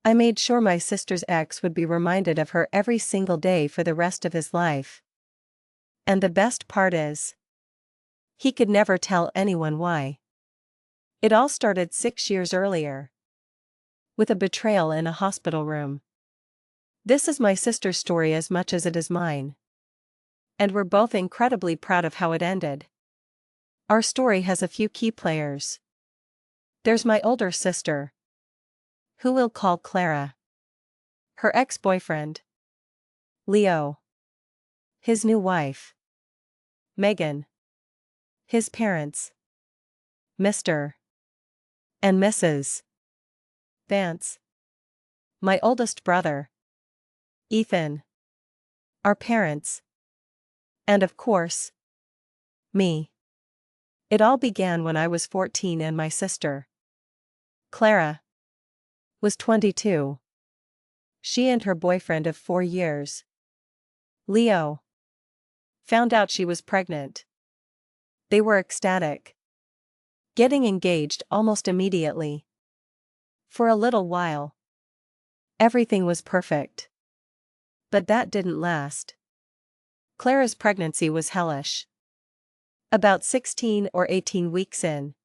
I made sure my sister's ex would be reminded of her every single day for the rest of his life. And the best part is, he could never tell anyone why. It all started 6 years earlier, with a betrayal in a hospital room. This is my sister's story as much as it is mine. And we're both incredibly proud of how it ended. Our story has a few key players. There's my older sister, who we'll call Clara. Her ex-boyfriend, Leo. His new wife, Megan. His parents, Mr. and Mrs. Vance. My oldest brother, Ethan. Our parents. And of course, me. It all began when I was 14 and my sister, Clara, was 22. She and her boyfriend of 4 years, Leo, found out she was pregnant. They were ecstatic, getting engaged almost immediately. For a little while, everything was perfect. But that didn't last. Clara's pregnancy was hellish. About 16 or 18 weeks in,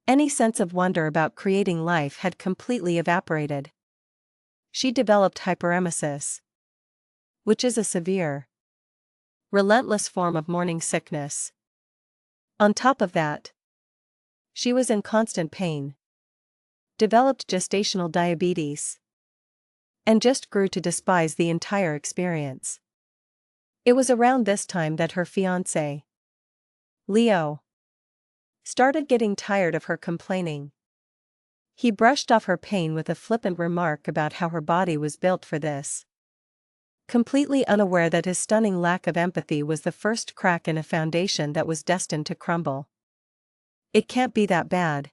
any sense of wonder about creating life had completely evaporated. She developed hyperemesis, which is a severe, relentless form of morning sickness. On top of that, she was in constant pain, developed gestational diabetes, and just grew to despise the entire experience. It was around this time that her fiancé, Leo, started getting tired of her complaining. He brushed off her pain with a flippant remark about how her body was built for this, completely unaware that his stunning lack of empathy was the first crack in a foundation that was destined to crumble. It can't be that bad,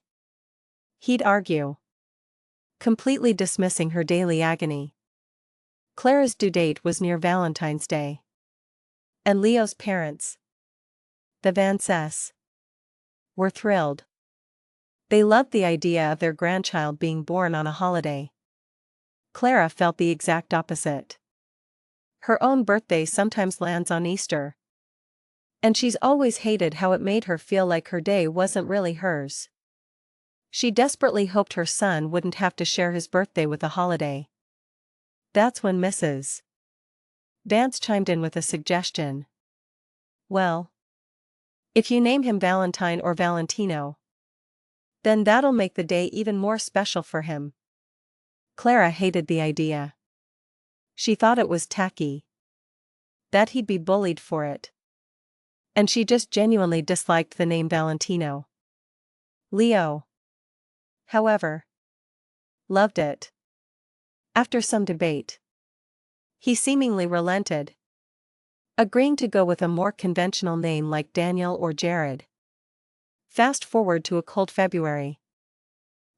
he'd argue, completely dismissing her daily agony. Clara's due date was near Valentine's Day. And Leo's parents, the Vances, were thrilled. They loved the idea of their grandchild being born on a holiday. Clara felt the exact opposite. Her own birthday sometimes lands on Easter. And she's always hated how it made her feel like her day wasn't really hers. She desperately hoped her son wouldn't have to share his birthday with a holiday. That's when Mrs. Vance chimed in with a suggestion. Well, if you name him Valentine or Valentino, then that'll make the day even more special for him. Clara hated the idea. She thought it was tacky, that he'd be bullied for it. And she just genuinely disliked the name Valentino. Leo, however, loved it. After some debate, he seemingly relented, agreeing to go with a more conventional name like Daniel or Jared. Fast forward to a cold February.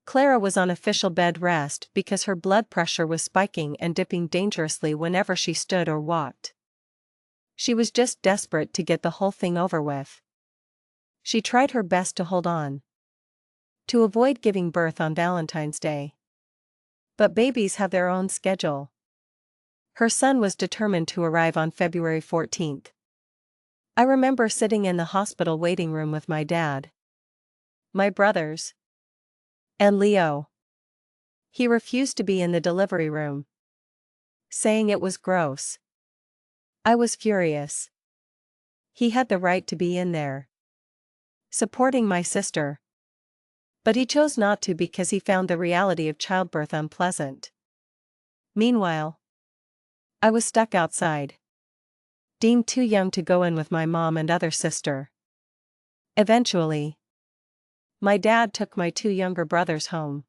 Clara was on official bed rest because her blood pressure was spiking and dipping dangerously whenever she stood or walked. She was just desperate to get the whole thing over with. She tried her best to hold on, to avoid giving birth on Valentine's Day. But babies have their own schedule. Her son was determined to arrive on February 14th. I remember sitting in the hospital waiting room with my dad, my brothers, and Leo. He refused to be in the delivery room, saying it was gross. I was furious. He had the right to be in there, supporting my sister. But he chose not to because he found the reality of childbirth unpleasant. Meanwhile, I was stuck outside, deemed too young to go in with my mom and other sister. Eventually, my dad took my 2 younger brothers home.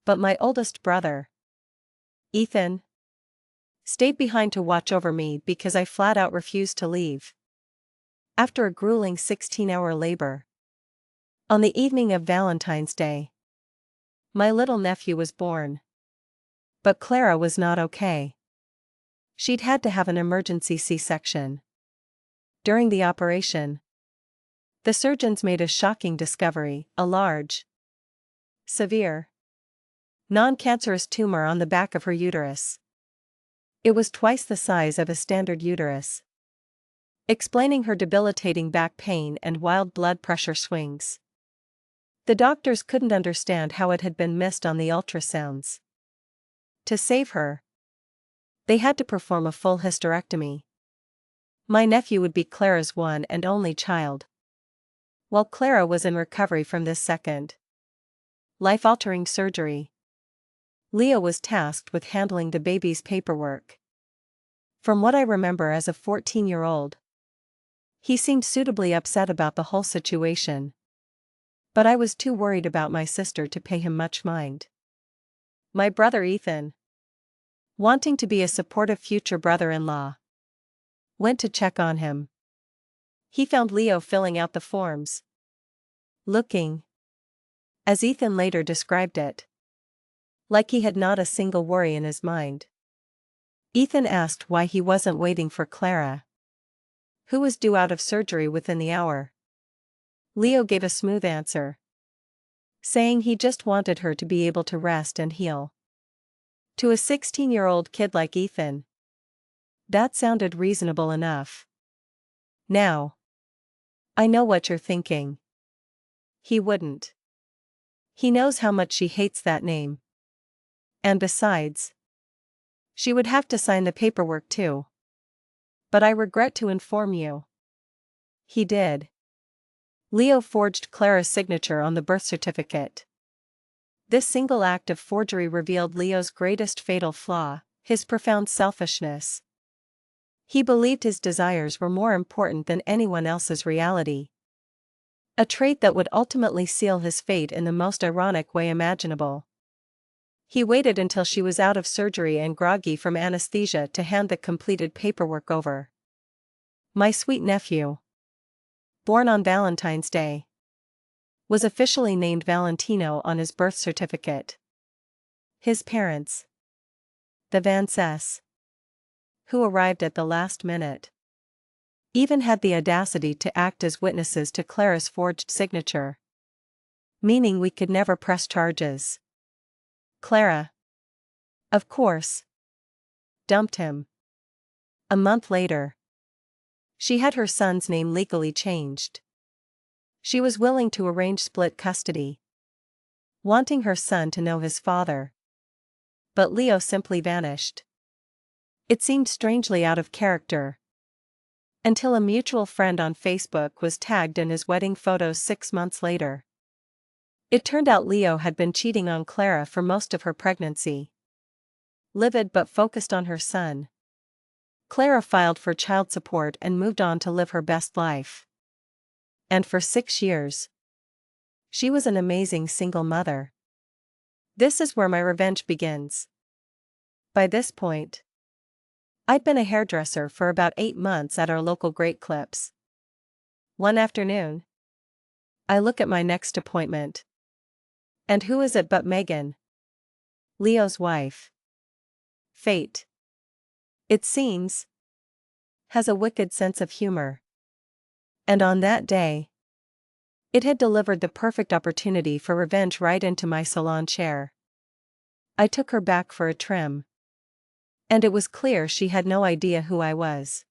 But my oldest brother, Ethan, stayed behind to watch over me because I flat out refused to leave. After a grueling 16-hour labor, on the evening of Valentine's Day, my little nephew was born. But Clara was not okay. She'd had to have an emergency C-section. During the operation, the surgeons made a shocking discovery: a large, severe, Non-cancerous tumor on the back of her uterus. It was twice the size of a standard uterus. Explaining her debilitating back pain and wild blood pressure swings. The doctors couldn't understand how it had been missed on the ultrasounds. To save her, they had to perform a full hysterectomy. My nephew would be Clara's one and only child. While Clara was in recovery from this second life-altering surgery, Leo was tasked with handling the baby's paperwork. From what I remember as a 14-year-old, he seemed suitably upset about the whole situation. But I was too worried about my sister to pay him much mind. My brother Ethan, wanting to be a supportive future brother-in-law, went to check on him. He found Leo filling out the forms, looking, as Ethan later described it, like he had not a single worry in his mind. Ethan asked why he wasn't waiting for Clara, who was due out of surgery within the hour. Leo gave a smooth answer, saying he just wanted her to be able to rest and heal. To a 16-year-old kid like Ethan, that sounded reasonable enough. Now, I know what you're thinking. He wouldn't. He knows how much she hates that name. And besides, she would have to sign the paperwork too. But I regret to inform you, he did. Leo forged Clara's signature on the birth certificate. This single act of forgery revealed Leo's greatest fatal flaw, his profound selfishness. He believed his desires were more important than anyone else's reality. A trait that would ultimately seal his fate in the most ironic way imaginable. He waited until she was out of surgery and groggy from anesthesia to hand the completed paperwork over. My sweet nephew, born on Valentine's Day, was officially named Valentino on his birth certificate. His parents, the Vances, who arrived at the last minute, even had the audacity to act as witnesses to Clara's forged signature, meaning we could never press charges. Clara, of course, dumped him. A month later, she had her son's name legally changed. She was willing to arrange split custody, wanting her son to know his father. But Leo simply vanished. It seemed strangely out of character, until a mutual friend on Facebook was tagged in his wedding photos 6 months later. It turned out Leo had been cheating on Clara for most of her pregnancy. Livid but focused on her son, Clara filed for child support and moved on to live her best life. And for 6 years, she was an amazing single mother. This is where my revenge begins. By this point, I'd been a hairdresser for about 8 months at our local Great Clips. One afternoon, I look at my next appointment. And who is it but Megan, Leo's wife? Fate, it seems, has a wicked sense of humor. And on that day, it had delivered the perfect opportunity for revenge right into my salon chair. I took her back for a trim. And it was clear she had no idea who I was.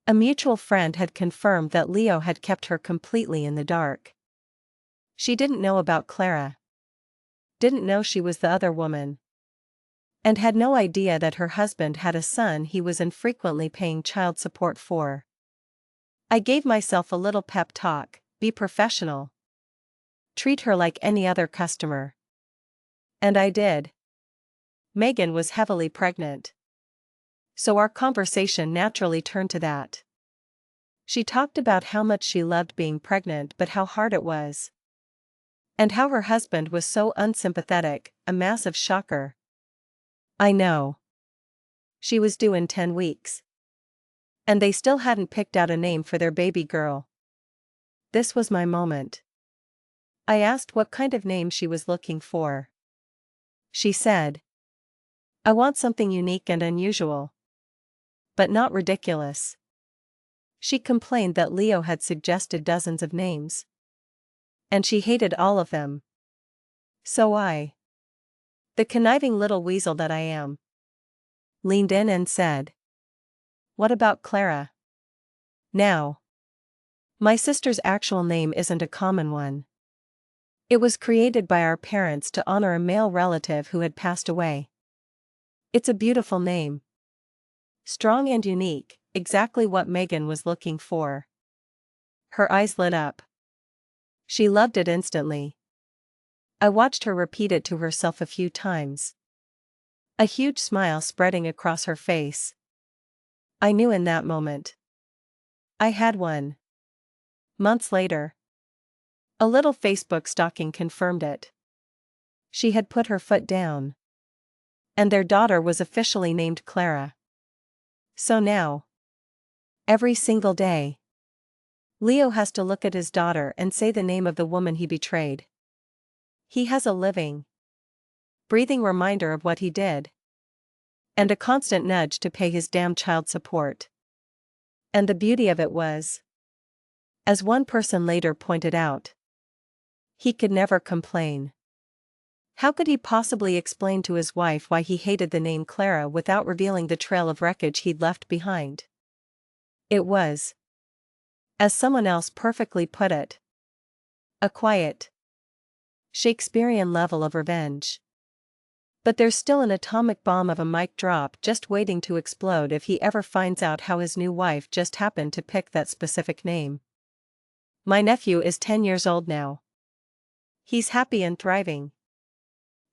A mutual friend had confirmed that Leo had kept her completely in the dark. She didn't know about Clara. Didn't know she was the other woman. And had no idea that her husband had a son he was infrequently paying child support for. I gave myself a little pep talk, be professional. Treat her like any other customer. And I did. Megan was heavily pregnant. So our conversation naturally turned to that. She talked about how much she loved being pregnant but how hard it was. And how her husband was so unsympathetic, a massive shocker. I know. She was due in 10 weeks. And they still hadn't picked out a name for their baby girl. This was my moment. I asked what kind of name she was looking for. She said, I want something unique and unusual. But not ridiculous. She complained that Leo had suggested dozens of names. And she hated all of them. So I The conniving little weasel that I am. Leaned in and said. What about Clara? Now. My sister's actual name isn't a common one. It was created by our parents to honor a male relative who had passed away. It's a beautiful name. Strong and unique, exactly what Megan was looking for. Her eyes lit up. She loved it instantly. I watched her repeat it to herself a few times. A huge smile spreading across her face. I knew in that moment. I had one. Months later. A little Facebook stalking confirmed it. She had put her foot down. And their daughter was officially named Clara. So now. Every single day. Leo has to look at his daughter and say the name of the woman he betrayed. He has a living, breathing reminder of what he did. And a constant nudge to pay his damn child support. And the beauty of it was, as one person later pointed out, he could never complain. How could he possibly explain to his wife why he hated the name Clara without revealing the trail of wreckage he'd left behind? It was, as someone else perfectly put it, a quiet, Shakespearean level of revenge. But there's still an atomic bomb of a mic drop just waiting to explode if he ever finds out how his new wife just happened to pick that specific name. My nephew is 10 years old now. He's happy and thriving.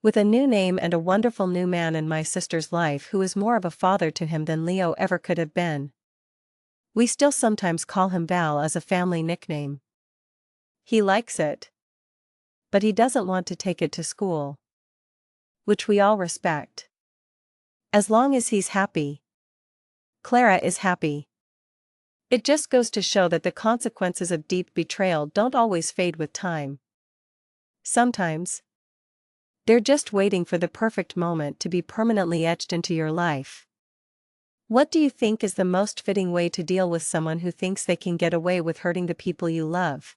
With a new name and a wonderful new man in my sister's life who is more of a father to him than Leo ever could have been. We still sometimes call him Val as a family nickname. He likes it. But he doesn't want to take it to school. Which we all respect. As long as he's happy. Clara is happy. It just goes to show that the consequences of deep betrayal don't always fade with time. Sometimes. They're just waiting for the perfect moment to be permanently etched into your life. What do you think is the most fitting way to deal with someone who thinks they can get away with hurting the people you love?